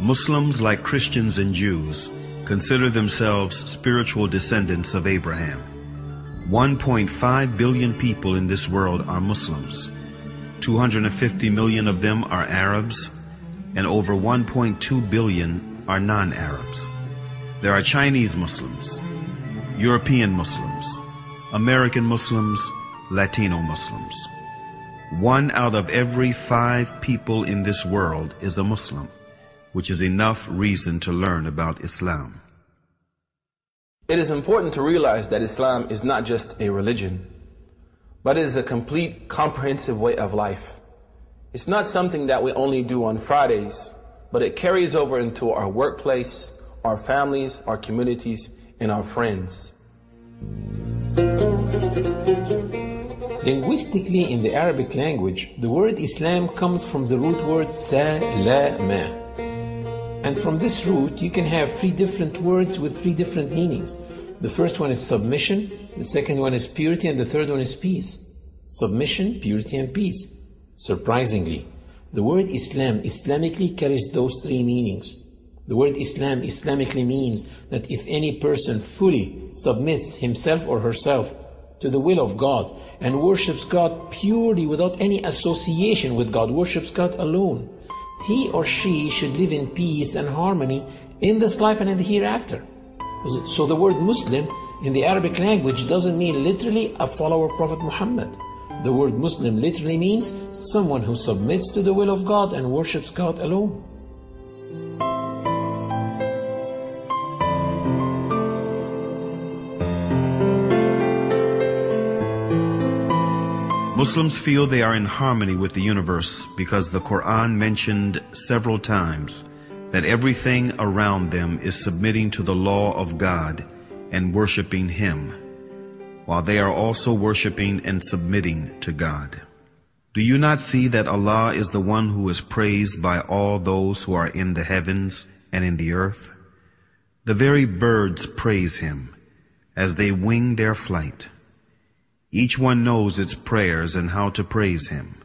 Muslims, like Christians and Jews, consider themselves spiritual descendants of Abraham. 1.5 billion people in this world are Muslims. 250 million of them are Arabs, and over 1.2 billion are non-Arabs. There are Chinese Muslims, European Muslims, American Muslims, Latino Muslims. 1 out of every 5 people in this world is a Muslim, which is enough reason to learn about Islam. It is important to realize that Islam is not just a religion, but it is a complete, comprehensive way of life. It's not something that we only do on Fridays, but it carries over into our workplace, our families, our communities, and our friends. Linguistically, in the Arabic language, the word Islam comes from the root word salama. And from this root, you can have 3 different words with 3 different meanings. The first one is submission, the second one is purity, and the third one is peace. Submission, purity, and peace. Surprisingly, the word Islam Islamically carries those 3 meanings. The word Islam Islamically means that if any person fully submits himself or herself to the will of God and worships God purely without any association with God, worships God alone, he or she should live in peace and harmony in this life and in the hereafter. So the word Muslim in the Arabic language doesn't mean literally a follower of Prophet Muhammad. The word Muslim literally means someone who submits to the will of God and worships God alone. Muslims feel they are in harmony with the universe because the Quran mentioned several times that everything around them is submitting to the law of God and worshiping Him, while they are also worshiping and submitting to God. Do you not see that Allah is the one who is praised by all those who are in the heavens and in the earth? The very birds praise Him as they wing their flight. Each one knows its prayers and how to praise Him,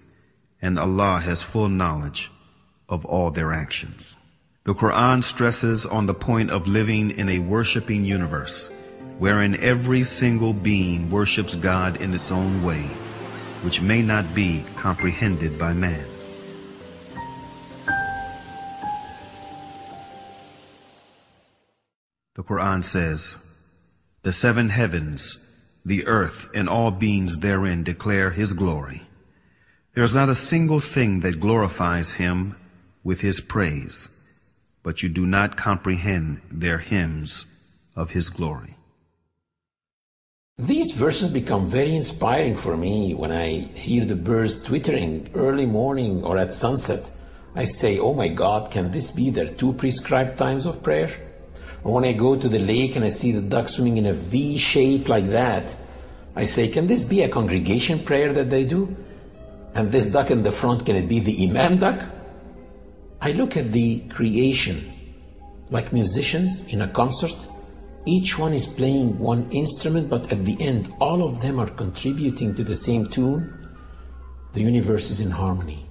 and Allah has full knowledge of all their actions. The Quran stresses on the point of living in a worshiping universe, wherein every single being worships God in its own way, which may not be comprehended by man. The Quran says, "The 7 heavens, the earth, and all beings therein declare His glory. There is not a single thing that glorifies Him with His praise, but you do not comprehend their hymns of His glory." These verses become very inspiring for me when I hear the birds twittering early morning or at sunset. I say, oh my God, can this be their 2 prescribed times of prayer? Or when I go to the lake and I see the duck swimming in a V shape like that, I say, can this be a congregation prayer that they do? And this duck in the front, can it be the Imam duck? I look at the creation like musicians in a concert. Each one is playing one instrument, but at the end, all of them are contributing to the same tune. The universe is in harmony.